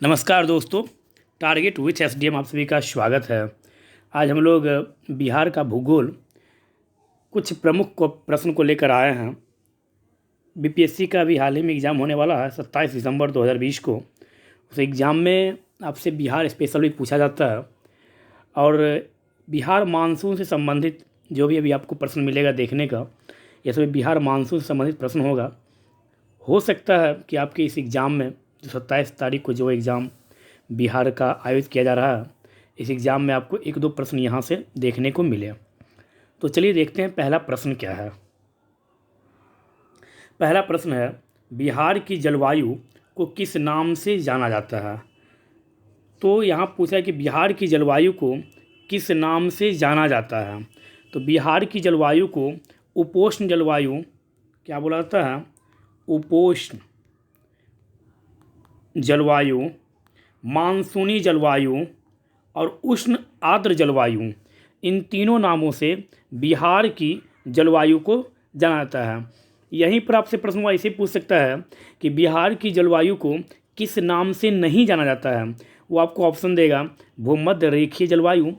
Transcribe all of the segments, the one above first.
नमस्कार दोस्तों, target with SDM आप सभी का स्वागत है। आज हम लोग बिहार का भूगोल कुछ प्रमुख प्रश्न को लेकर आए हैं। बीपीएससी का अभी हाल ही में एग्ज़ाम होने वाला है 27 दिसंबर 2020 को। उस एग्ज़ाम में आपसे बिहार स्पेशल भी पूछा जाता है और बिहार मानसून से संबंधित जो भी अभी आपको प्रश्न मिलेगा देखने का, यह सभी बिहार मानसून से संबंधित प्रश्न होगा। हो सकता है कि आपके इस एग्ज़ाम में जो 27 तारीख को जो एग्ज़ाम बिहार का आयोजित किया जा रहा है, इस एग्ज़ाम में आपको एक दो प्रश्न यहाँ से देखने को मिले। तो चलिए देखते हैं पहला प्रश्न क्या है। पहला प्रश्न है, बिहार की जलवायु को किस नाम से जाना जाता है। तो यहाँ पूछा है कि बिहार की जलवायु को किस नाम से जाना जाता है। तो बिहार की जलवायु को उपोष्ण जलवायु क्या बोला जाता है, उपोष्ण जलवायु, मानसूनी जलवायु और उष्ण आर्द्र जलवायु, इन तीनों नामों से बिहार की जलवायु को जाना जाता है। यहीं पर आपसे प्रश्न हुआ इसे पूछ सकता है कि बिहार की जलवायु को किस नाम से नहीं जाना जाता है। वो आपको ऑप्शन देगा भूमध्य रेखीय जलवायु,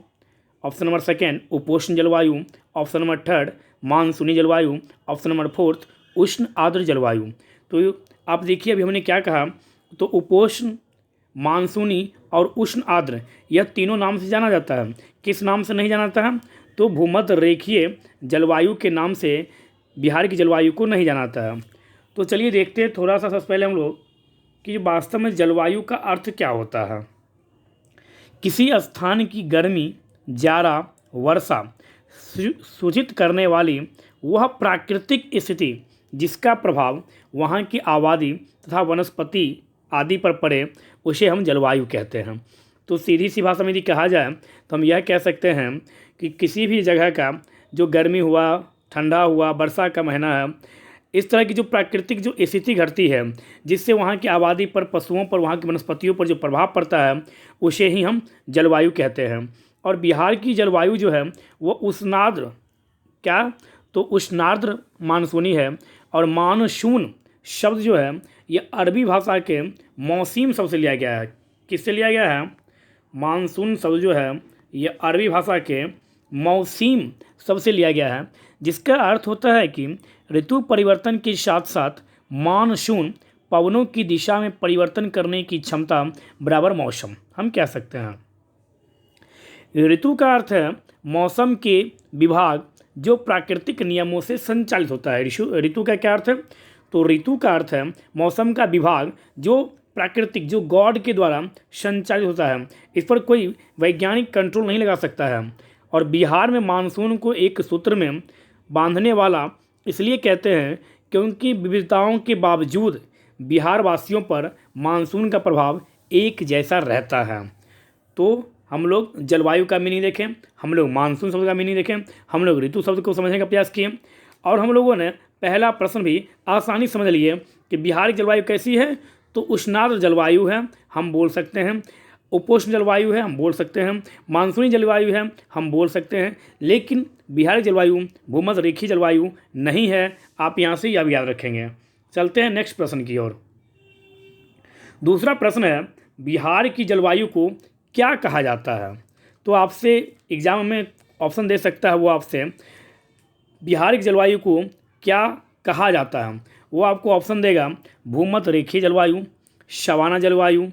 ऑप्शन नंबर सेकेंड उपोष्ण जलवायु, ऑप्शन नंबर थर्ड मानसूनी जलवायु, ऑप्शन नंबर फोर्थ उष्ण आर्द्र जलवायु। तो आप देखिए अभी हमने क्या कहा, तो उपोष्ण, मानसूनी और उष्ण आर्द्र यह तीनों नाम से जाना जाता है। किस नाम से नहीं जाना जाता है, तो भूमध्य रेखीय जलवायु के नाम से बिहार की जलवायु को नहीं जाना जाता है। तो चलिए देखते हैं थोड़ा सा सबसे पहले हम लोग कि वास्तव में जलवायु का अर्थ क्या होता है। किसी स्थान की गर्मी, जाड़ा, वर्षा सूचित करने वाली वह प्राकृतिक स्थिति जिसका प्रभाव वहाँ की आबादी तथा वनस्पति आदि पर पड़े, उसे हम जलवायु कहते हैं। तो सीधी सी भाषा में यदि कहा जाए तो हम यह कह सकते हैं कि किसी भी जगह का जो गर्मी हुआ, ठंडा हुआ, वर्षा का महीना है, इस तरह की जो प्राकृतिक जो स्थिति घटती है जिससे वहाँ की आबादी पर, पशुओं पर, वहाँ की वनस्पतियों पर जो प्रभाव पड़ता है, उसे ही हम जलवायु कहते हैं। और बिहार की जलवायु जो है वो उष्णार्द्र, क्या, तो उष्णार्द्र मानसूनी है। और मानसून शब्द जो है ये अरबी भाषा के मौसीम शब्द से लिया गया है। किससे लिया गया है, मानसून शब्द जो है ये अरबी भाषा के मौसीम शब्द से लिया गया है, जिसका अर्थ होता है कि ऋतु परिवर्तन के साथ साथ मानसून पवनों की दिशा में परिवर्तन करने की क्षमता बराबर मौसम हम कह सकते हैं। ऋतु का अर्थ है मौसम के विभाग जो प्राकृतिक नियमों से संचालित होता है। ऋतु का क्या अर्थ है, तो ऋतु का अर्थ है मौसम का विभाग जो प्राकृतिक, जो गॉड के द्वारा संचालित होता है। इस पर कोई वैज्ञानिक कंट्रोल नहीं लगा सकता है। और बिहार में मानसून को एक सूत्र में बांधने वाला इसलिए कहते हैं क्योंकि विविधताओं के बावजूद बिहार वासियों पर मानसून का प्रभाव एक जैसा रहता है। तो हम लोग जलवायु का मीनिंग देखें, हम लोग मानसून शब्द का मीनिंग देखें, हम लोग ऋतु शब्द को समझने का प्रयास किए, और हम लोगों ने पहला प्रश्न भी आसानी समझ लिए कि बिहार की जलवायु कैसी है, तो उष्णार्द्र जलवायु है हम बोल सकते हैं, उपोष्ण जलवायु है हम बोल सकते हैं, मानसूनी जलवायु है हम बोल सकते हैं, लेकिन बिहार की जलवायु भूमध्य रेखीय जलवायु नहीं है। आप यहाँ से यह याद रखेंगे। चलते हैं नेक्स्ट प्रश्न की ओर। दूसरा प्रश्न है, बिहार की जलवायु को क्या कहा जाता है। तो आपसे एग्जाम में ऑप्शन दे सकता है वो आपसे, बिहार की जलवायु को क्या कहा जाता है। वो आपको ऑप्शन देगा भूमध्य रेखीय जलवायु, सवाना जलवायु,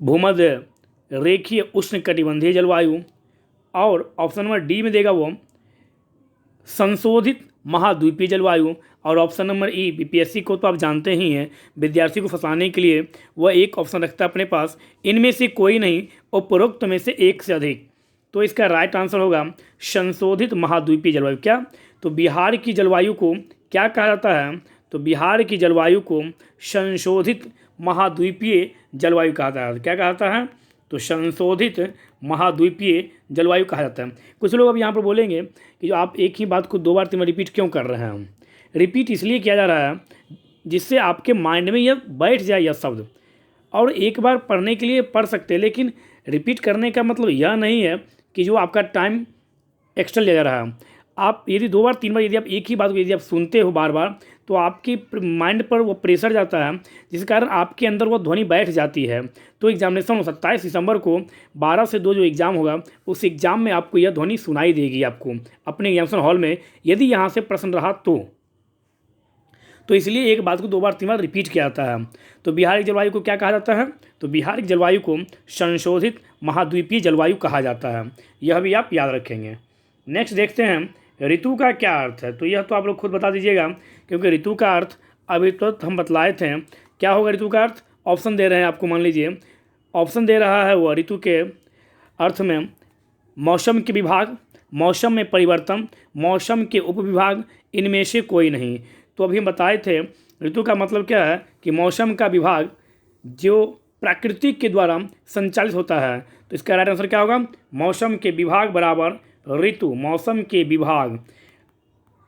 भूमध्य रेखीय उष्णकटिबंधीय जलवायु, और ऑप्शन नंबर डी में देगा वो संशोधित महाद्वीपीय जलवायु, और ऑप्शन नंबर ई, बीपीएससी को तो आप जानते ही हैं, विद्यार्थी को फंसाने के लिए वह एक ऑप्शन रखता है अपने पास, इनमें से कोई नहीं, उपरोक्त में से एक से अधिक। तो इसका राइट आंसर होगा संशोधित महाद्वीपीय जलवायु। क्या, तो बिहार की जलवायु को क्या कहा जाता है, तो बिहार की जलवायु को संशोधित महाद्वीपीय जलवायु कहा जाता है। क्या कहा जाता है, तो संशोधित महाद्वीपीय जलवायु कहा जाता है। कुछ लोग अब यहाँ पर बोलेंगे कि जो आप एक ही बात को दो बार तीन बार रिपीट क्यों कर रहे हैं। रिपीट इसलिए किया जा रहा है जिससे आपके माइंड में यह बैठ जाए यह शब्द, और एक बार पढ़ने के लिए पढ़ सकते हैं, लेकिन रिपीट करने का मतलब यह नहीं है कि जो आपका टाइम एक्स्ट्रा लिया जा रहा है। आप यदि 2 बार 3 बार यदि आप एक ही बात को यदि आप सुनते हो बार बार, तो आपके माइंड पर वो प्रेशर जाता है, जिस कारण आपके अंदर वो ध्वनि बैठ जाती है। तो एग्जामिनेशन 27 दिसंबर को 12 से 2 जो एग्ज़ाम होगा, उस एग्ज़ाम में आपको यह ध्वनि सुनाई देगी आपको अपने एग्जामिनेशन हॉल में, यदि यहाँ से प्रश्न रहा तो इसलिए एक बात को 2 बार 3 बार रिपीट किया जाता है। तो बिहार की जलवायु को क्या कहा जाता है? तो बिहार की जलवायु को संशोधित महाद्वीपीय जलवायु कहा जाता है। यह भी आप याद रखेंगे। नेक्स्ट देखते हैं ऋतु का क्या अर्थ है। तो यह तो आप लोग खुद बता दीजिएगा, क्योंकि ऋतु का अर्थ अभी तो हम बतलाए थे। क्या होगा ऋतु का अर्थ? ऑप्शन दे रहे हैं आपको, मान लीजिए ऑप्शन दे रहा है वो ऋतु के अर्थ में मौसम के विभाग, मौसम में परिवर्तन, मौसम के उपविभाग, इनमें से कोई नहीं। तो अभी हम बताए थे ऋतु का मतलब क्या है कि मौसम का विभाग जो प्रकृति के द्वारा संचालित होता है। तो इसका राइट आंसर क्या होगा? मौसम के विभाग बराबर ऋतु। मौसम के विभाग,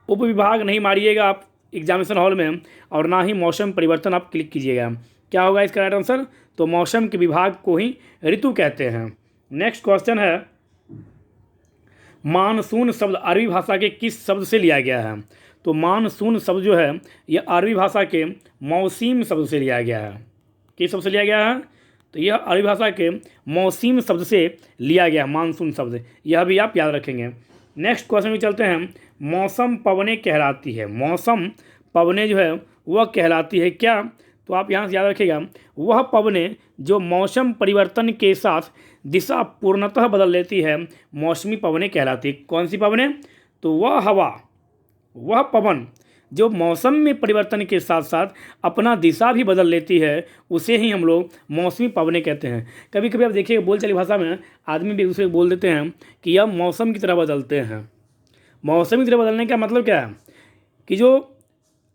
उपविभाग नहीं मारिएगा आप एग्जामिनेशन हॉल में, और ना ही मौसम परिवर्तन आप क्लिक कीजिएगा। क्या होगा इसका राइट आंसर? तो मौसम के विभाग को ही ऋतु कहते हैं। नेक्स्ट क्वेश्चन है मानसून शब्द अरबी भाषा के किस शब्द से लिया गया है? तो मानसून शब्द जो है यह अरबी भाषा के मौसीम शब्द से लिया गया है। किस शब्द से लिया गया है? तो यह अरबी भाषा के मौसीम शब्द से लिया गया है मानसून शब्द। यह भी आप याद रखेंगे। नेक्स्ट क्वेश्चन में चलते हैं। मौसम पवनें कहलाती है। मौसम पवनें जो है वह कहलाती है क्या? तो आप यहाँ से याद रखिएगा, वह पवनें जो मौसम परिवर्तन के साथ दिशा पूर्णतः बदल लेती है, मौसमी पवनें कहलाती है। कौन सी पवनें? तो वह हवा, वह पवन जो मौसम में परिवर्तन के साथ साथ अपना दिशा भी बदल लेती है, उसे ही हम लोग मौसमी पवनें कहते हैं। कभी कभी आप देखिएगा बोलचाली भाषा में आदमी भी दूसरे को बोल देते हैं कि यह मौसम की तरह बदलते हैं। मौसम की तरह बदलने का मतलब क्या है? कि जो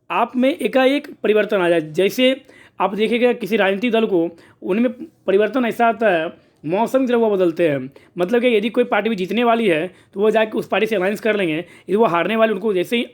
आप में एकाएक परिवर्तन आ जाए। जैसे आप देखिएगा किसी राजनीतिक दल को, उनमें परिवर्तन ऐसा आता है मौसम की तरह वो बदलते हैं। मतलब कि यदि कोई पार्टी भी जीतने वाली है तो वो जाके उस पार्टी से अलायंस कर लेंगे। यदि वो हारने वाली, उनको जैसे ही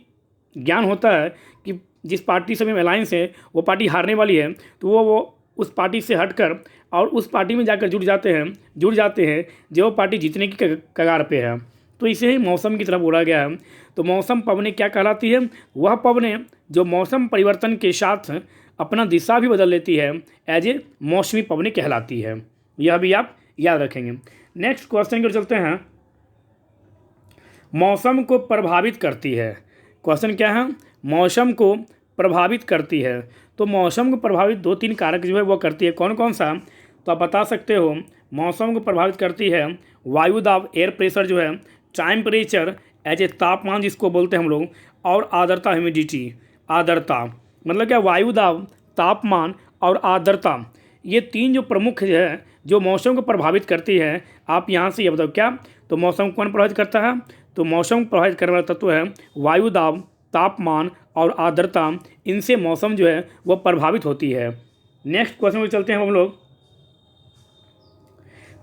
ज्ञान होता है कि जिस पार्टी से में अलायंस है वो पार्टी हारने वाली है, तो वो उस पार्टी से हटकर और उस पार्टी में जाकर जुड़ जाते हैं जो पार्टी जीतने की कगार पे है। तो इसे ही मौसम की तरह बोला गया है। तो मौसम पवनें क्या कहलाती है? वह पवनें जो मौसम परिवर्तन के साथ अपना दिशा भी बदल लेती है, एज ए मौसमी पवनें कहलाती है। यह भी आप याद रखेंगे। नेक्स्ट क्वेश्चन की ओर चलते हैं। मौसम को प्रभावित करती है। क्वेश्चन क्या है? मौसम को प्रभावित करती है। तो मौसम को प्रभावित 2-3 कारक जो है वो करती है। कौन कौन सा? तो आप बता सकते हो। मौसम को प्रभावित करती है वायु दाब, एयर प्रेशर जो है, टेम्परेचर एज ए तापमान जिसको बोलते हैं हम लोग, और आर्द्रता, ह्यूमिडिटी। आर्द्रता मतलब क्या? वायु दाब, तापमान और आर्द्रता, ये 3 जो प्रमुख है जो मौसम को प्रभावित करती है। आप यहाँ से ये बताओ क्या? तो मौसम को कौन प्रभावित करता है? तो मौसम को प्रभावित करने वाला तत्व है वायु दाब, तापमान और आर्द्रता। इनसे मौसम जो है वह प्रभावित होती है। नेक्स्ट क्वेश्चन में चलते हैं हम लोग।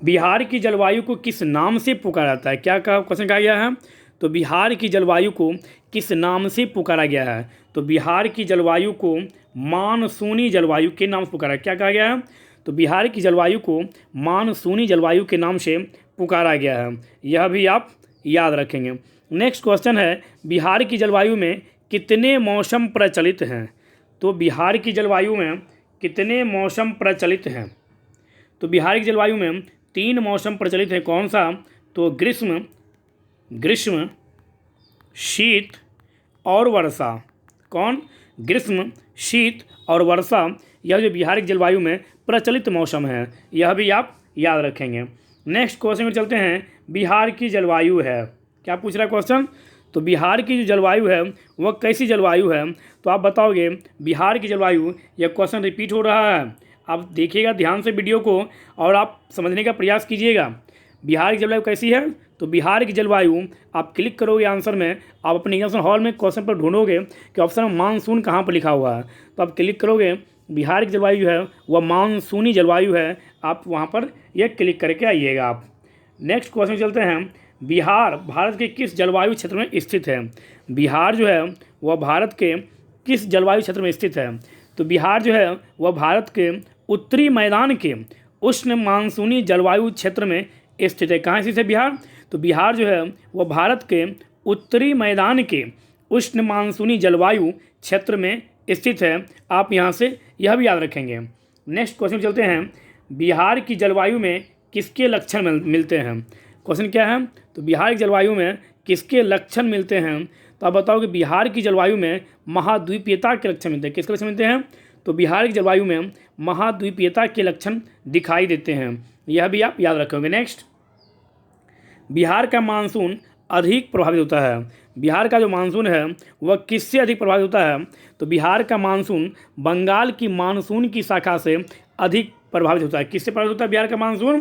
बिहार की जलवायु को किस नाम से पुकारा जाता है? क्या कहा क्वेश्चन कहा गया है? तो बिहार की जलवायु को किस नाम से पुकारा गया है? तो बिहार की जलवायु को मानसूनी जलवायु के नाम से पुकारा। क्या कहा गया है? तो बिहार की जलवायु को मानसूनी जलवायु के नाम से पुकारा गया है। यह भी आप याद रखेंगे। नेक्स्ट क्वेश्चन है बिहार की जलवायु में कितने मौसम प्रचलित हैं? तो बिहार की जलवायु में कितने मौसम प्रचलित हैं? तो बिहार की जलवायु में 3 मौसम प्रचलित हैं। कौन सा? तो ग्रीष्म, शीत और वर्षा। कौन? ग्रीष्म, शीत और वर्षा, यह जो बिहार की जलवायु में प्रचलित मौसम है। यह भी आप याद रखेंगे। नेक्स्ट क्वेश्चन में चलते हैं। बिहार की जलवायु है, क्या पूछ रहा है क्वेश्चन? तो बिहार की जो जलवायु है वह कैसी जलवायु है? तो आप बताओगे बिहार की जलवायु। यह क्वेश्चन रिपीट हो रहा है, आप देखिएगा ध्यान से वीडियो को और आप समझने का प्रयास कीजिएगा। बिहार की जलवायु कैसी है? तो बिहार की जलवायु आप क्लिक करोगे आंसर में, आप अपने एग्जामिनेशन हॉल में क्वेश्चन पर ढूंढोगे कि ऑप्शन में मानसून कहाँ पर लिखा हुआ है, तो आप क्लिक करोगे बिहार की जलवायु जो है वह मानसूनी जलवायु है। आप वहाँ पर यह क्लिक करके आइएगा आप। नेक्स्ट क्वेश्चन चलते हैं। बिहार भारत के किस जलवायु क्षेत्र में स्थित है? बिहार जो है वह भारत के किस जलवायु क्षेत्र में स्थित है? तो बिहार जो है वह भारत के उत्तरी मैदान के उष्ण मानसूनी जलवायु क्षेत्र में स्थित है। कहाँ स्थित है बिहार? तो बिहार जो है वह भारत के उत्तरी मैदान के उष्ण मानसूनी जलवायु क्षेत्र में स्थित है। आप यहाँ से यह भी याद रखेंगे। नेक्स्ट क्वेश्चन चलते हैं, बिहार की जलवायु में किसके लक्षण मिलते हैं। क्वेश्चन क्या है, तो बिहार की जलवायु में किसके लक्षण मिलते हैं। तो आप बताओ कि बिहार की जलवायु में महाद्वीपीयता के लक्षण मिलते हैं। किसके लक्षण मिलते हैं, तो बिहार की जलवायु में महाद्वीपीयता के लक्षण दिखाई देते हैं। यह भी आप याद रखोगे। नेक्स्ट, बिहार का मानसून अधिक प्रभावित होता है। बिहार का जो मानसून है वह किससे अधिक प्रभावित होता है, तो बिहार का मानसून बंगाल की मानसून की शाखा से अधिक प्रभावित होता है। किससे प्रभावित होता है बिहार का मानसून,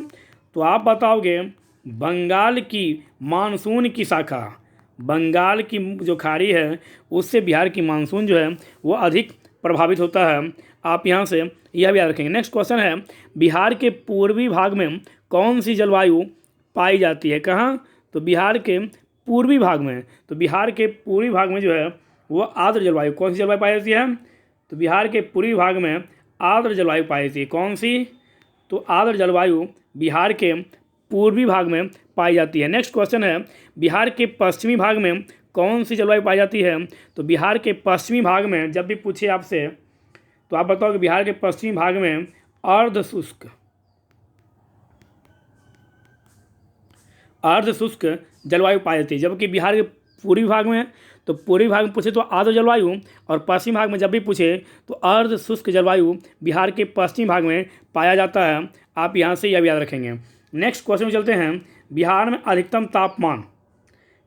तो आप बताओगे बंगाल की मानसून की शाखा, बंगाल की जो खाड़ी है उससे बिहार की मानसून जो है वो अधिक प्रभावित होता है। आप यहाँ से यह भी याद रखेंगे। नेक्स्ट क्वेश्चन है, बिहार के पूर्वी भाग में कौन सी जलवायु पाई जाती है। कहाँ, तो बिहार के पूर्वी भाग में। तो बिहार के पूर्वी भाग में जो है वो आर्द्र जलवायु, कौन सी जलवायु पाई जाती है, तो बिहार के पूर्वी भाग में आर्द्र जलवायु पाई जाती है। कौन सी, तो आर्द्र जलवायु बिहार के पूर्वी भाग में पाई जाती है। नेक्स्ट क्वेश्चन है, बिहार के पश्चिमी भाग में कौन सी जलवायु पाई जाती है। तो बिहार के पश्चिमी भाग में जब भी पूछे आपसे तो आप बताओ कि बिहार के पश्चिमी भाग में अर्ध शुष्क जलवायु पाई जाती है। जबकि बिहार के पूर्वी भाग में, तो पूर्वी भाग में पूछे तो आर्द्र जलवायु, और पश्चिम भाग में जब भी पूछे तो अर्ध शुष्क जलवायु बिहार के पश्चिमी भाग में पाया जाता है। आप यहाँ से यह भी याद रखेंगे। नेक्स्ट क्वेश्चन में चलते हैं, बिहार में अधिकतम तापमान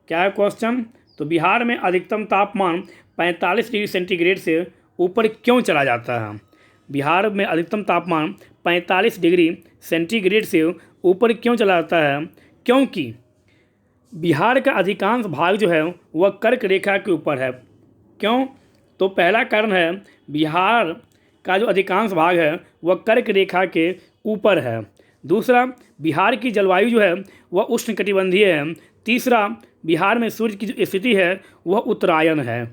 क्या है क्वेश्चन, तो बिहार में अधिकतम तापमान 45 डिग्री सेंटीग्रेड से ऊपर क्यों चला जाता है। बिहार में अधिकतम तापमान 45 डिग्री सेंटीग्रेड से ऊपर क्यों चला जाता है, क्योंकि बिहार का अधिकांश भाग जो है वह कर्क रेखा के ऊपर है। क्यों, तो पहला कारण है बिहार का जो अधिकांश भाग है वह कर्क रेखा के ऊपर है। दूसरा, बिहार की जलवायु जो है वह उष्णकटिबंधीय है। तीसरा, बिहार में सूर्य की जो स्थिति है वह उत्तरायण है।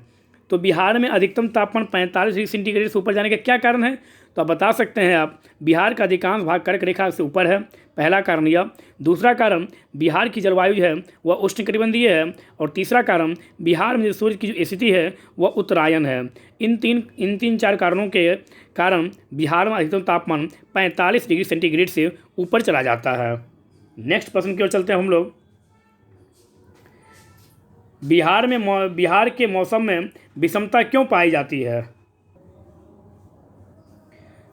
तो बिहार में अधिकतम तापमान 45 डिग्री सेंटीग्रेड से ऊपर जाने का क्या कारण है, तो आप बता सकते हैं आप बिहार का अधिकांश भाग कर्क रेखा से ऊपर है, पहला कारण यह। दूसरा कारण, बिहार की जलवायु जो है वह उष्णकटिबंधीय है। और तीसरा कारण, बिहार में जो सूर्य की जो स्थिति है वह उत्तरायण है। इन तीन चार कारणों के कारण बिहार में अधिकतम तापमान 45 डिग्री सेंटीग्रेड से ऊपर चला जाता है। नेक्स्ट प्रश्न की ओर चलते हैं हम लोग, बिहार के मौसम में विषमता क्यों पाई जाती है।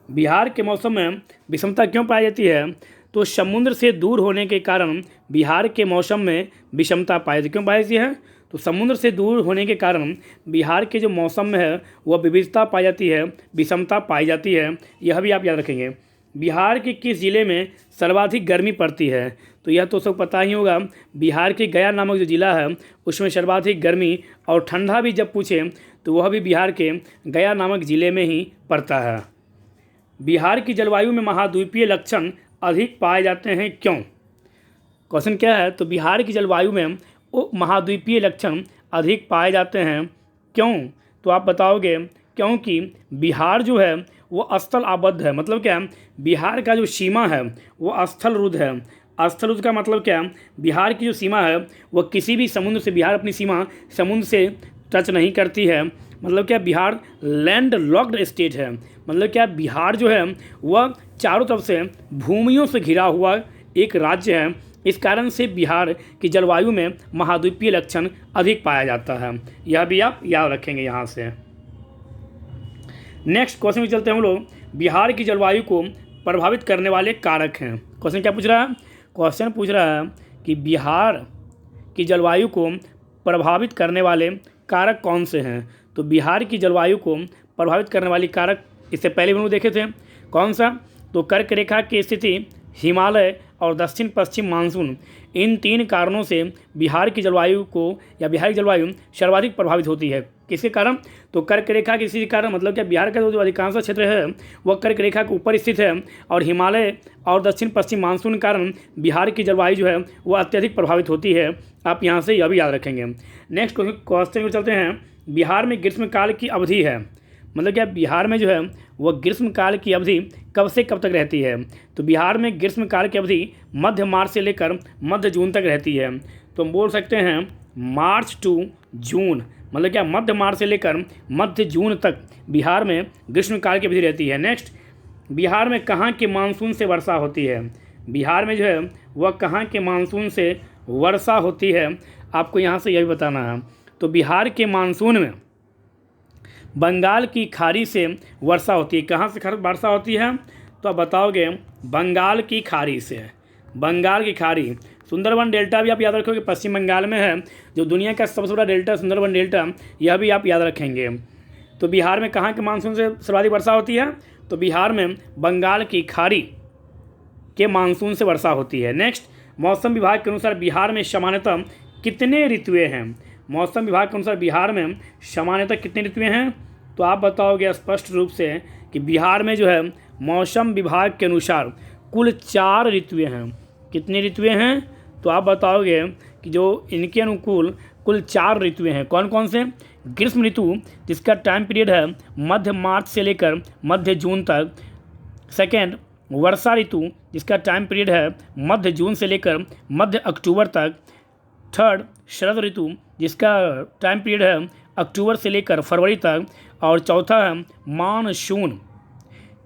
बिहार के मौसम में विषमता क्यों पाई जाती है, तो समुद्र से दूर होने के कारण बिहार के मौसम में विषमता पाई जाती है। क्यों पाई जाती है, तो समुद्र से दूर होने के कारण बिहार के जो मौसम में है वह विविधता पाई जाती है, विषमता पाई जाती है। यह भी आप याद रखेंगे। बिहार के किस ज़िले में सर्वाधिक गर्मी पड़ती है, तो यह तो सब पता ही होगा। बिहार के गया नामक जो ज़िला है उसमें सर्वाधिक गर्मी और ठंडा भी जब पूछे तो वह भी बिहार के गया नामक ज़िले में ही पड़ता है। बिहार की जलवायु में महाद्वीपीय लक्षण अधिक पाए जाते हैं, क्यों। क्वेश्चन क्या है, तो बिहार की जलवायु में महाद्वीपीय लक्षण अधिक पाए जाते हैं, क्यों, तो आप बताओगे क्योंकि बिहार जो है वो स्थल आबद्ध है। मतलब क्या, बिहार का जो सीमा है वो स्थल रुद्ध है। स्थल रुद्ध का मतलब क्या, बिहार की जो सीमा है वह किसी भी समुद्र से, बिहार अपनी सीमा समुद्र से टच नहीं करती है। मतलब क्या, बिहार लैंड लॉक्ड स्टेट है। मतलब क्या, बिहार जो है वह चारों तरफ से भूमियों से घिरा हुआ एक राज्य है। इस कारण से बिहार की जलवायु में महाद्वीपीय लक्षण अधिक पाया जाता है। यह भी आप याद रखेंगे यहाँ से। नेक्स्ट क्वेश्चन में चलते हैं हम लोग, बिहार की जलवायु को प्रभावित करने वाले कारक हैं। क्वेश्चन क्या पूछ रहा है, क्वेश्चन पूछ रहा है कि बिहार की जलवायु को प्रभावित करने वाले कारक कौन से हैं। तो बिहार की जलवायु को प्रभावित करने वाली कारक इससे पहले भी हम लोग देखे थे। कौन सा, तो कर्क रेखा की स्थिति, हिमालय और दक्षिण पश्चिम मानसून। इन तीन कारणों से बिहार की जलवायु को या बिहार की जलवायु सर्वाधिक प्रभावित होती है। किसके कारण, तो कर्क रेखा की स्थिति के कारण। मतलब क्या, बिहार का जो अधिकांश क्षेत्र है वह कर्क रेखा के ऊपर स्थित है और हिमालय और दक्षिण पश्चिम मानसून के कारण बिहार की जलवायु जो है वह अत्यधिक प्रभावित होती है। आप यहाँ से यह भी याद रखेंगे। नेक्स्ट क्वेश्चन में चलते हैं, बिहार में ग्रीष्मकाल की अवधि है। मतलब क्या, बिहार में जो है वह ग्रीष्मकाल की अवधि कब से कब तक रहती है। तो बिहार में ग्रीष्मकाल की अवधि मध्य मार्च से लेकर मध्य जून तक रहती है। तो हम बोल सकते हैं मार्च टू जून, मतलब क्या मध्य मार्च से लेकर मध्य जून तक बिहार में ग्रीष्मकाल की अवधि रहती है। नेक्स्ट, बिहार में कहाँ के मानसून से वर्षा होती है? बिहार में जो है वह कहाँ के मानसून से वर्षा होती है, आपको यहाँ से यह भी बताना है। तो बिहार के मानसून में बंगाल की खाड़ी से वर्षा होती है। कहाँ से वर्षा होती है? तो आप बताओगे बंगाल की खाड़ी से। बंगाल की खाड़ी, सुंदरबन डेल्टा भी आप याद रखोगे, पश्चिम बंगाल में है, जो दुनिया का सबसे बड़ा डेल्टा सुंदरबन डेल्टा, यह भी आप याद रखेंगे। तो बिहार में कहाँ के मानसून से सर्वाधिक वर्षा होती है? तो बिहार में बंगाल की खाड़ी के मानसून से वर्षा होती है। नेक्स्ट, मौसम विभाग के अनुसार बिहार में सामान्यतः कितने ऋतुएं हैं? मौसम विभाग के अनुसार बिहार में सामान्यतः कितनी ऋतुएं हैं? तो आप बताओगे स्पष्ट रूप से कि बिहार में जो है मौसम विभाग के अनुसार कुल 4 ऋतुएं हैं। कितनी ऋतुएं हैं? तो आप बताओगे कि जो इनके अनुकूल कुल 4 ऋतुएं हैं। कौन कौन से? ग्रीष्म ऋतु, जिसका टाइम पीरियड है मध्य मार्च से लेकर मध्य जून तक। सेकेंड, वर्षा ऋतु, जिसका टाइम पीरियड है मध्य जून से लेकर मध्य अक्टूबर तक। थर्ड, शरद ऋतु, जिसका टाइम पीरियड है अक्टूबर से लेकर फरवरी तक। और चौथा है मानसून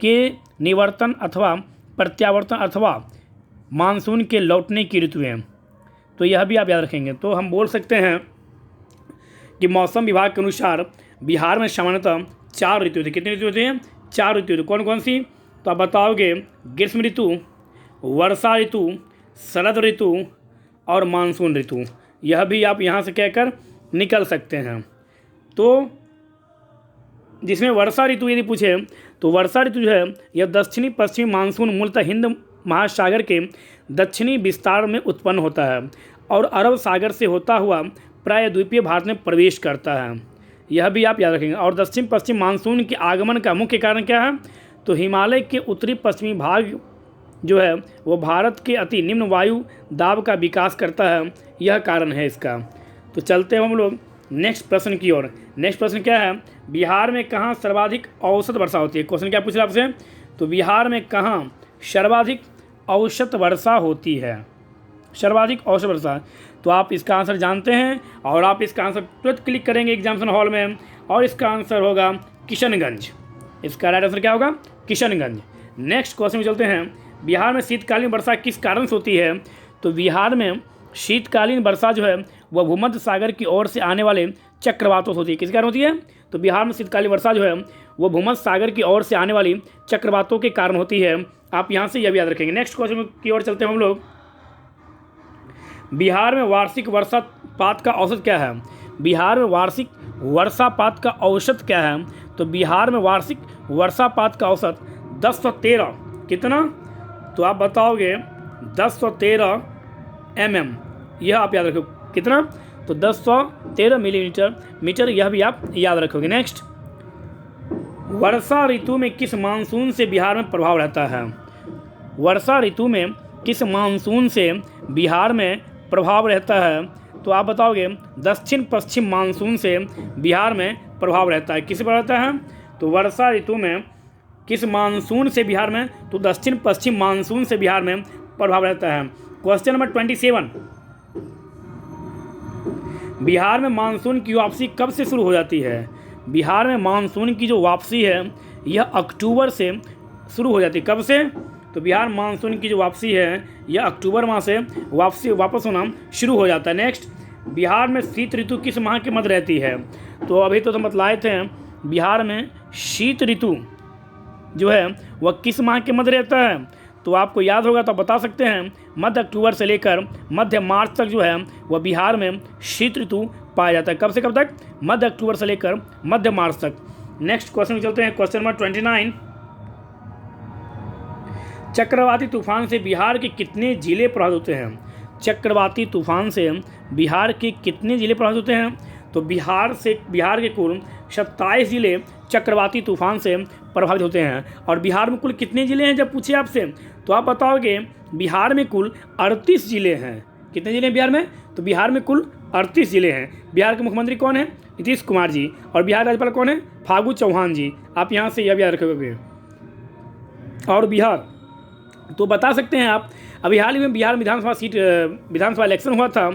के निवर्तन अथवा प्रत्यावर्तन अथवा मानसून के लौटने की ऋतुएं। तो यह भी आप याद रखेंगे। तो हम बोल सकते हैं कि मौसम विभाग के अनुसार बिहार में सामान्यतः 4 ऋतु थी। कितनी ऋतु होती हैं? 4 ऋतु थी। कौन कौन सी? तो आप बताओगे ग्रीष्म ऋतु, वर्षा ऋतु, शरद ऋतु और मानसून ऋतु। यह भी आप यहाँ से कहकर निकल सकते हैं। तो जिसमें वर्षा ऋतु यदि पूछे तो वर्षा ऋतु जो है यह दक्षिणी पश्चिमी मानसून मूलतः हिंद महासागर के दक्षिणी विस्तार में उत्पन्न होता है और अरब सागर से होता हुआ प्रायद्वीपीय भारत में प्रवेश करता है। यह भी आप याद रखेंगे। और दक्षिण पश्चिम मानसून के आगमन का मुख्य कारण क्या है? तो हिमालय के उत्तरी पश्चिमी भाग जो है वो भारत के अति निम्न वायु दाब का विकास करता है, यह कारण है इसका। तो चलते हैं हम लोग नेक्स्ट प्रश्न की ओर। नेक्स्ट प्रश्न क्या है? बिहार में कहाँ सर्वाधिक औसत वर्षा होती है? क्वेश्चन क्या पूछ रहा है आपसे? तो बिहार में कहाँ सर्वाधिक औसत वर्षा होती है? सर्वाधिक औसत वर्षा। तो आप इसका आंसर जानते हैं और आप इसका आंसर तुरंत क्लिक करेंगे एग्जामिनेशन हॉल में, और इसका आंसर होगा किशनगंज। इसका राइट आंसर क्या होगा? किशनगंज। नेक्स्ट क्वेश्चन में चलते हैं। बिहार में शीतकालीन वर्षा किस कारण से होती है? तो बिहार में शीतकालीन वर्षा जो है वह भूमध्य सागर की ओर से आने वाले चक्रवातों से होती है। किस कारण होती है? तो बिहार में शीतकालीन वर्षा जो है वो भूमध्य सागर की ओर से आने वाली चक्रवातों के कारण होती है। आप यहाँ से यह भी याद रखेंगे। नेक्स्ट क्वेश्चन की ओर चलते हैं हम लोग। बिहार में वार्षिक वर्षापात का औसत क्या है? बिहार में वार्षिक वर्षापात का औसत क्या है? तो बिहार में वार्षिक वर्षापात का औसत 1013। कितना? तो आप बताओगे 1013 mm। यह आप याद रखो। कितना? तो 1013 मिलीमीटर, यह भी आप याद रखोगे। नेक्स्ट, वर्षा ऋतु में किस मानसून से बिहार में प्रभाव रहता है? वर्षा ऋतु में किस मानसून से बिहार में प्रभाव रहता है? तो आप बताओगे दक्षिण पश्चिम मानसून से बिहार में प्रभाव रहता है। किस पर रहता है? तो वर्षा ऋतु में किस मानसून से बिहार में? तो दक्षिण पश्चिम मानसून से बिहार में प्रभाव रहता है। Question number 27। बिहार में मानसून की वापसी कब से शुरू हो जाती है? बिहार में मानसून की जो वापसी है यह अक्टूबर से शुरू हो जाती है। कब से? तो बिहार मानसून की जो वापसी है यह अक्टूबर माह से वापस होना शुरू हो जाता है। नेक्स्ट, बिहार में शीत ऋतु किस माह के मध्य रहती है? तो अभी तो हम बतलाए थे बिहार में शीत ऋतु जो है वह किस माह के मध्य रहता है। तो आपको याद होगा तो बता सकते हैं मध्य अक्टूबर से लेकर मध्य मार्च तक जो है वह बिहार में शीत ऋतु पाया जाता है। कब से कब तक? मध्य अक्टूबर से लेकर मध्य मार्च तक। नेक्स्ट क्वेश्चन में चलते हैं। Question number 29। चक्रवाती तूफान से बिहार के कितने जिले प्रभावित होते हैं? चक्रवाती तूफान से बिहार के कितने जिले प्रभावित होते हैं? तो बिहार के कुल 27 जिले चक्रवाती तूफान से प्रभावित होते हैं। और बिहार में कुल कितने ज़िले हैं जब पूछे आपसे तो आप बताओगे बिहार में कुल 38 ज़िले हैं। कितने ज़िले हैं बिहार में? तो बिहार में कुल 38 ज़िले हैं। बिहार के मुख्यमंत्री कौन है? नीतीश कुमार जी। और बिहार राज्यपाल कौन है? फागू चौहान जी। आप यहाँ से यह भी याद रखोगे। और बिहार तो बता सकते हैं आप अभी हाल ही में बिहार विधानसभा इलेक्शन हुआ था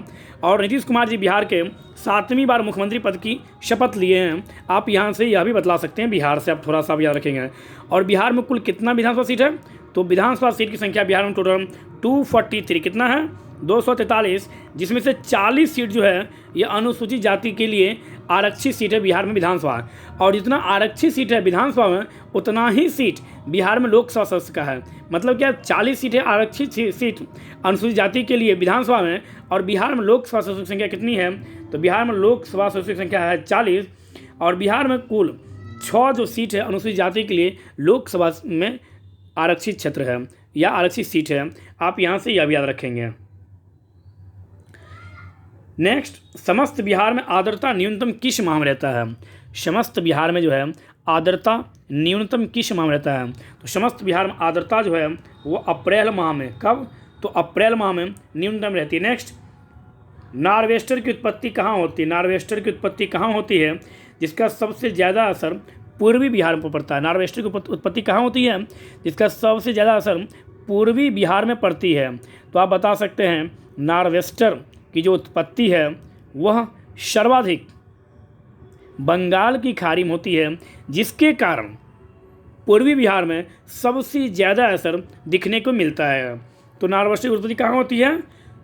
और नीतीश कुमार जी बिहार के 7वीं बार मुख्यमंत्री पद की शपथ लिए हैं। आप यहाँ से यह भी बतला सकते हैं, बिहार से आप थोड़ा सा याद रखेंगे। और बिहार में कुल कितना विधानसभा सीट है? तो विधानसभा सीट की संख्या बिहार में टोटल 243 कितना है? 243, जिसमें से 40 सीट जो है ये अनुसूचित जाति के लिए आरक्षित सीट है बिहार में विधानसभा। और जितना आरक्षित सीट है विधानसभा में उतना ही सीट बिहार में लोकसभा सदस्य का है। मतलब क्या 40 सीटें आरक्षित सीट अनुसूचित जाति के लिए विधानसभा में, और बिहार में लोकसभा सदस्यों की संख्या कितनी है? तो बिहार में लोकसभा सदस्यों की संख्या है 40, और बिहार में कुल 6 जो सीट है अनुसूचित जाति के लिए लोकसभा में आरक्षित क्षेत्र है या आरक्षित सीट है। आप यहाँ से यह भी याद रखेंगे। नेक्स्ट, समस्त बिहार में आर्द्रता न्यूनतम किस माह में रहता है? समस्त बिहार में जो है आर्द्रता न्यूनतम किस माह में रहता है? तो समस्त बिहार में आर्द्रता जो है वो अप्रैल माह में, कब? तो अप्रैल माह में न्यूनतम रहती है। नेक्स्ट, नार्वेस्टर की उत्पत्ति कहाँ होती है? नार्वेस्टर की उत्पत्ति कहाँ होती है जिसका सबसे ज़्यादा असर पूर्वी बिहार पर पड़ता है? नार्वेस्टर की उत्पत्ति कहाँ होती है जिसका सबसे ज़्यादा असर पूर्वी बिहार में पड़ती है? तो आप बता सकते हैं नार्वेस्टर की जो उत्पत्ति है वह सर्वाधिक बंगाल की खाड़ी में होती है, जिसके कारण पूर्वी बिहार में सबसे ज़्यादा असर दिखने को मिलता है। तो नार्वेस्टर की उत्पत्ति कहाँ होती है?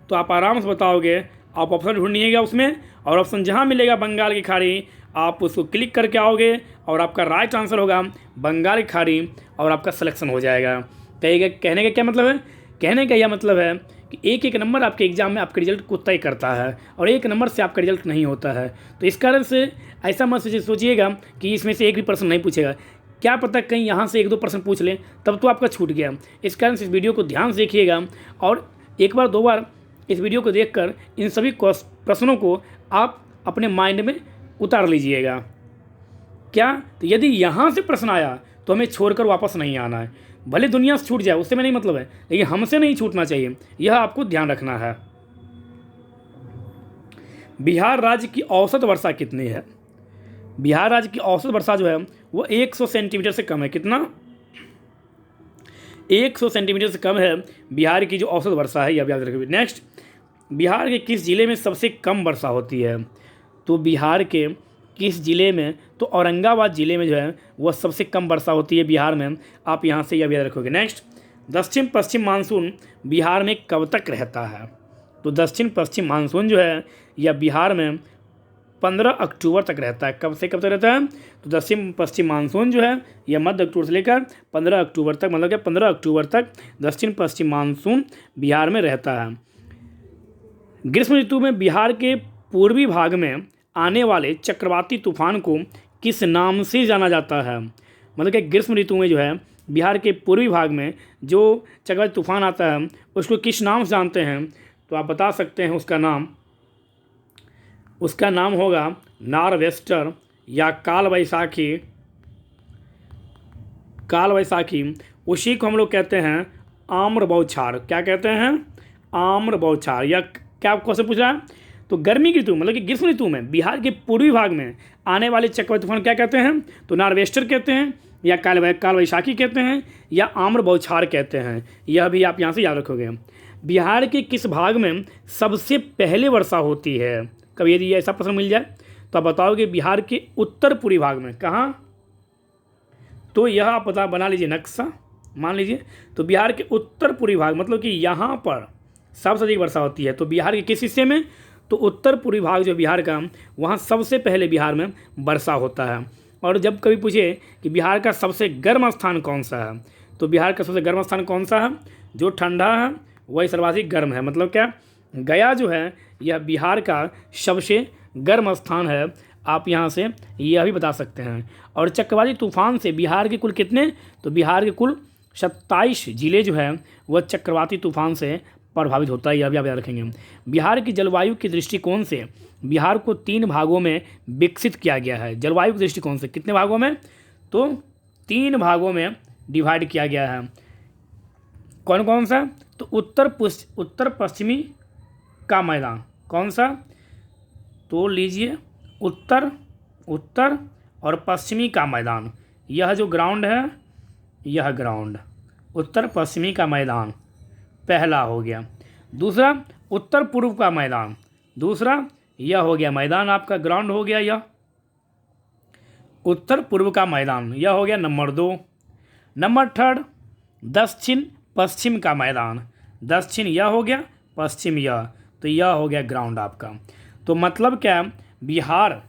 तो आप आराम से बताओगे, आप ऑप्शन ढूंढिएगा उसमें, और ऑप्शन जहाँ मिलेगा बंगाल की खाड़ी आप उसको क्लिक करके आओगे और आपका राइट आंसर होगा बंगाल की खाड़ी, और आपका सिलेक्शन हो जाएगा। कहेगा कहने का क्या मतलब है? कहने का यह मतलब है कि एक एक नंबर आपके एग्ज़ाम में आपके रिजल्ट को तय करता है और एक नंबर से आपका रिजल्ट नहीं होता है। तो इस कारण से ऐसा मत सोचिएगा कि इसमें से एक भी प्रश्न नहीं पूछेगा। क्या पता कहीं यहाँ से 1-2 प्रश्न पूछ लें, तब तो आपका छूट गया। इस कारण से इस वीडियो को ध्यान से देखिएगा और एक बार 2 बार इस वीडियो को देखकर इन सभी प्रश्नों को आप अपने माइंड में उतार लीजिएगा। क्या? तो यदि यहाँ से प्रश्न आया तो हमें छोड़कर वापस नहीं आना है। भले दुनिया से छूट जाए उससे में नहीं मतलब है, लेकिन हमसे नहीं छूटना चाहिए, यह आपको ध्यान रखना है। बिहार राज्य की औसत वर्षा कितनी है? बिहार राज्य की औसत वर्षा जो है वो 100 सेंटीमीटर से कम है। कितना? 100 सेंटीमीटर से कम है बिहार की जो औसत वर्षा है, यह याद रखिए। नेक्स्ट, बिहार के किस जिले में सबसे कम वर्षा होती है? तो बिहार के किस ज़िले में? तो औरंगाबाद ज़िले में जो है वह सबसे कम वर्षा होती है बिहार में। आप यहाँ से यह भी याद रखोगे। नेक्स्ट, दक्षिण पश्चिम मानसून बिहार में कब तक रहता है? तो दक्षिण पश्चिम मानसून जो है यह बिहार में 15 अक्टूबर तक रहता है। कब से कब तक रहता है? तो दक्षिण पश्चिम मानसून जो है यह मध्य अक्टूबर से लेकर 15 अक्टूबर तक, मतलब क्या 15 अक्टूबर तक दक्षिण पश्चिम मानसून बिहार में रहता है। ग्रीष्म ऋतु में बिहार के पूर्वी भाग में आने वाले चक्रवाती तूफान को किस नाम से जाना जाता है? मतलब कि ग्रीष्म ऋतु में जो है बिहार के पूर्वी भाग में जो चक्रवाती तूफान आता है उसको किस नाम से जानते हैं? तो आप बता सकते हैं उसका नाम होगा नार्वेस्टर या काल वैशाखी। उसी को हम लोग कहते हैं आम्र बौछार। क्या कहते हैं? आम्र बौछार। या क्या आपको से पूछ रहा है? तो गर्मी की ऋतु मतलब कि ग्रीष्म ऋतु में बिहार के पूर्वी भाग में आने वाले चक्रवाती तूफान क्या कहते हैं? तो नार्वेस्टर कहते हैं, या काल वैशाखी कहते हैं, या आम्र बौछार कहते हैं। यह भी आप यहाँ से याद रखोगे। बिहार के किस भाग में सबसे पहले वर्षा होती है? कभी यदि ऐसा प्रश्न मिल जाए तो आप बताओगे बिहार के उत्तर पूर्वी भाग में। कहाँ? तो यह आप पता बना लीजिए नक्शा, मान लीजिए। तो बिहार के उत्तर पूर्वी भाग मतलब कि यहाँ पर सबसे अधिक वर्षा होती है। तो बिहार के किस हिस्से में? तो उत्तर पूर्वी भाग जो बिहार का, वहाँ सबसे पहले बिहार में वर्षा होता है। और जब कभी पूछे कि बिहार का सबसे गर्म स्थान कौन सा है, तो बिहार का सबसे गर्म स्थान कौन सा है? जो ठंडा है वही सर्वाधिक गर्म है। मतलब क्या? गया जो है यह बिहार का सबसे गर्म स्थान है। आप यहाँ से यह भी बता सकते हैं। और चक्रवाती तूफान से बिहार के कुल कितने? तो बिहार के कुल 27 जिले जो है वह चक्रवाती तूफान से प्रभावित होता है। यह भी आप याद रखेंगे। बिहार की जलवायु के दृष्टिकोण से बिहार को 3 भागों में विकसित किया गया है। जलवायु के दृष्टिकोण से कितने भागों में? तो 3 भागों में डिवाइड किया गया है। कौन कौन सा? तो उत्तर पश्चिमी का मैदान। कौन सा? तो लीजिए उत्तर और पश्चिमी का मैदान। यह जो ग्राउंड है, यह ग्राउंड उत्तर पश्चिमी का मैदान, पहला हो गया। दूसरा उत्तर पूर्व का मैदान, दूसरा यह हो गया मैदान आपका, ग्राउंड हो गया यह उत्तर पूर्व का मैदान, यह हो गया नंबर 2। नंबर 3 दक्षिण पश्चिम का मैदान, दक्षिण यह हो गया, पश्चिम यह, तो यह हो गया ग्राउंड आपका। तो मतलब क्या, बिहार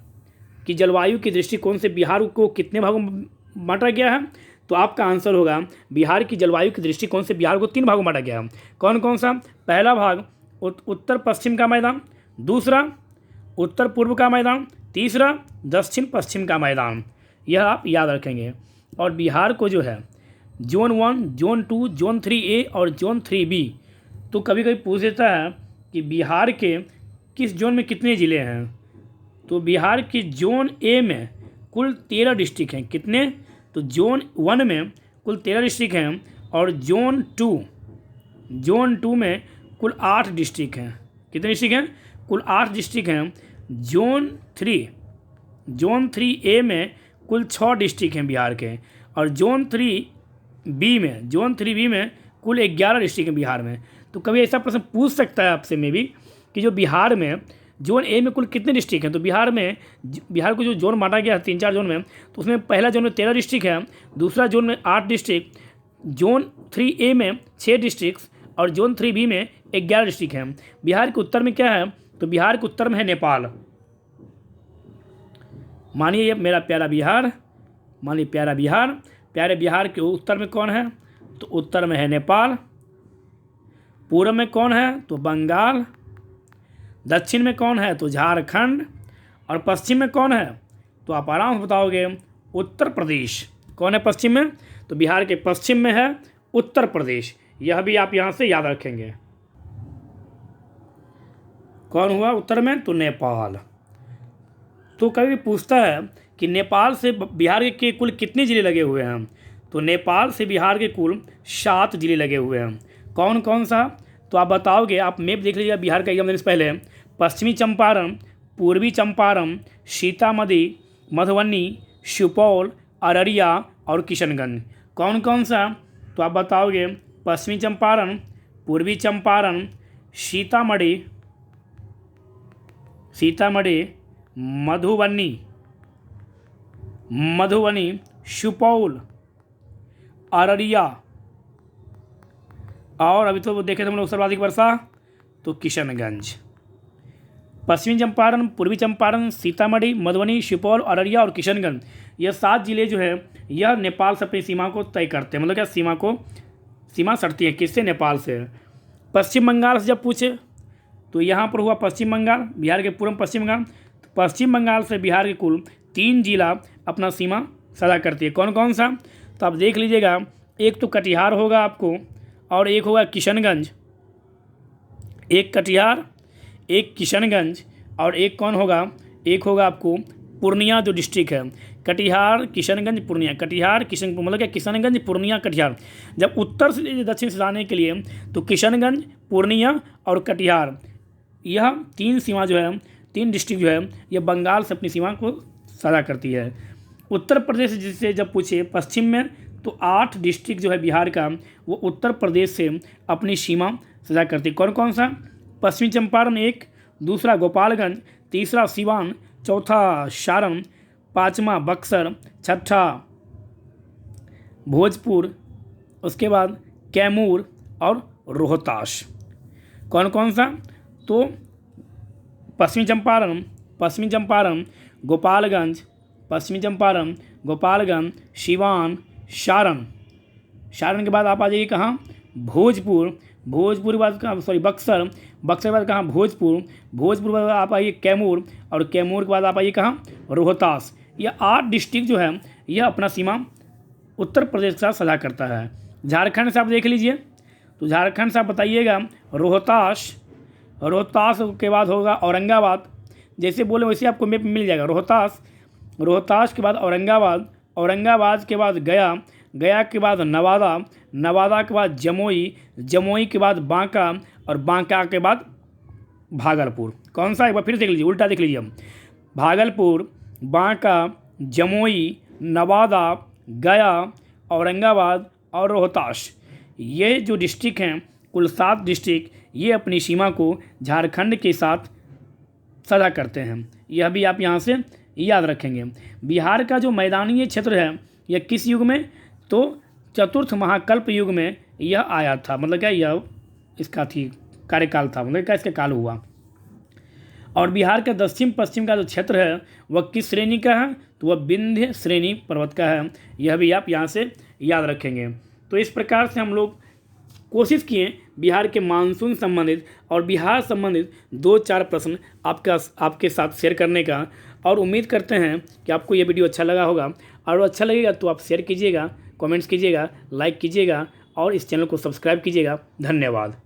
की जलवायु के दृष्टिकोण से बिहार को कितने भागों में बांटा गया है? तो आपका आंसर होगा बिहार की जलवायु के दृष्टिकोण से बिहार को 3 भागों में बांटा गया है। कौन कौन सा? पहला भाग उत्तर पश्चिम का मैदान, दूसरा उत्तर पूर्व का मैदान, तीसरा दक्षिण पश्चिम का मैदान। यह आप याद रखेंगे। और बिहार को जो है जोन 1, जोन 2, जोन 3A और जोन 3B, तो कभी कभी पूछ देता है कि बिहार के किस जोन में कितने ज़िले हैं। तो बिहार के जोन A में कुल 13 डिस्ट्रिक्ट हैं। कितने? तो जोन 1 में कुल 13 डिस्ट्रिक्ट हैं और जोन 2 में कुल 8 डिस्ट्रिक्ट हैं। कितने डिस्ट्रिक्ट हैं? कुल 8 डिस्ट्रिक्ट हैं। जोन 3A में कुल 6 डिस्ट्रिक्ट हैं बिहार के, और जोन 3B में कुल 11 डिस्ट्रिक्ट हैं बिहार में। तो कभी ऐसा प्रश्न पूछ सकता है आपसे में भी कि जो बिहार में जोन A में कुल कितने डिस्ट्रिक्ट हैं। तो बिहार को जो जोन बांटा गया है 3-4 जोन में, तो उसमें पहला जोन में 13 डिस्ट्रिक्ट है, दूसरा जोन में 8 डिस्ट्रिक्ट, जोन 3A में 6 डिस्ट्रिक्ट और जोन 3B में 11 डिस्ट्रिक्ट हैं। बिहार के उत्तर में क्या है? तो बिहार के उत्तर में है नेपाल। मानिए ये मेरा प्यारा बिहार, मानिए प्यारा बिहार, प्यारे बिहार के उत्तर में कौन है? तो उत्तर में है नेपाल। पूर्व में कौन है? तो बंगाल। दक्षिण में कौन है? तो झारखंड। और पश्चिम में कौन है? तो आप आराम से बताओगे, उत्तर प्रदेश। कौन है पश्चिम में? तो बिहार के पश्चिम में है उत्तर प्रदेश। यह भी आप यहाँ से याद रखेंगे। कौन हुआ उत्तर में? तो नेपाल। तो कभी पूछता है कि नेपाल से बिहार के कुल कितने ज़िले लगे हुए हैं? तो नेपाल से बिहार के कुल 7 ज़िले लगे हुए हैं। कौन कौन सा? तो आप बताओगे, आप मैप देख लीजिएगा बिहार का एग्जाम देने से पहले। पश्चिमी चंपारण, पूर्वी चंपारण, सीतामढ़ी, मधुबनी, सुपौल, अररिया और किशनगंज। कौन कौन सा? तो आप बताओगे पश्चिमी चंपारण, पूर्वी चंपारण, सीतामढ़ी, मधुबनी, सुपौल, अररिया, और अभी तो देखे थे हम लोग सर्वाधिक वर्षा, तो किशनगंज। पश्चिमी चंपारण, पूर्वी चंपारण, सीतामढ़ी, मधुबनी, सुपौल, अररिया और किशनगंज, यह 7 जिले जो है यह नेपाल से अपनी सीमा को तय करते हैं। मतलब क्या, सीमा सटती है किससे? नेपाल से। पश्चिम बंगाल से जब पूछे तो यहाँ पर हुआ पश्चिम बंगाल, बिहार के पूर्व पश्चिम बंगाल। तो पश्चिम बंगाल से बिहार के कुल 3 जिला अपना सीमा साझा करती है। कौन कौन सा? तो आप देख लीजिएगा, एक तो कटिहार होगा आपको, और एक होगा किशनगंज। एक कटिहार, एक किशनगंज, और एक कौन होगा? एक होगा आपको पूर्णिया, जो डिस्ट्रिक्ट है। कटिहार, किशनगंज, पूर्णिया। कटिहार, किशनगंज, मतलब क्या, किशनगंज, पूर्णिया, कटिहार। जब उत्तर से दक्षिण से जाने के लिए तो किशनगंज, पूर्णिया और कटिहार, यह 3 सीमा जो है, 3 डिस्ट्रिक्ट जो है, यह बंगाल से अपनी सीमा को साझा करती है। उत्तर प्रदेश जिससे जब पूछे पश्चिम में, तो 8 डिस्ट्रिक्ट जो है बिहार का, वो उत्तर प्रदेश से अपनी सीमा साझा करती है। कौन कौन सा? पश्चिमी चंपारण 1, दूसरा गोपालगंज, तीसरा सिवान, चौथा सारण, 5वां बक्सर, 6ठा भोजपुर, उसके बाद कैमूर और रोहतास। कौन कौन सा? तो पश्चिमी चंपारण, गोपालगंज, सिवान, सारण के बाद आप आ जाइए कहाँ? भोजपुर के बाद कहाँ? बक्सर के बाद कहाँ? भोजपुर के बाद आप आइए कैमूर, और कैमूर के बाद आप आइए कहाँ? रोहतास। यह 8 डिस्ट्रिक्ट जो है यह अपना सीमा उत्तर प्रदेश के साथ साझा करता है। झारखंड से आप देख लीजिए, तो झारखंड से आप बताइएगा रोहतास के बाद होगा औरंगाबाद। जैसे बोले वैसे आपको मैप मिल जाएगा। रोहतास के बाद औरंगाबाद के बाद गया के बाद नवादा के बाद जमुई के बाद बांका, और बांका के बाद भागलपुर। कौन सा? एक बार फिर देख लीजिए, उल्टा देख लीजिए हम। भागलपुर, बांका, जमुई, नवादा, गया, औरंगाबाद और रोहतास, ये जो डिस्ट्रिक्ट हैं कुल 7 डिस्ट्रिक्ट ये अपनी सीमा को झारखंड के साथ साझा करते हैं। यह भी आप यहाँ से याद रखेंगे। बिहार का जो मैदानी क्षेत्र है यह किस युग में, तो चतुर्थ महाकल्प युग में यह आया था। मतलब क्या, यह इसका कार्यकाल था, मतलब क्या इसका काल हुआ। और बिहार का दक्षिण पश्चिम का जो क्षेत्र है वह किस श्रेणी का है, तो वह विंध्य श्रेणी पर्वत का है। यह भी आप यहाँ से याद रखेंगे। तो इस प्रकार से हम लोग कोशिश किए बिहार के मानसून संबंधित और बिहार संबंधित 2-4 प्रश्न आपके साथ शेयर करने का, और उम्मीद करते हैं कि आपको ये वीडियो अच्छा लगा होगा। और अच्छा लगेगा तो आप शेयर कीजिएगा, कमेंट्स कीजिएगा, लाइक कीजिएगा और इस चैनल को सब्सक्राइब कीजिएगा। धन्यवाद।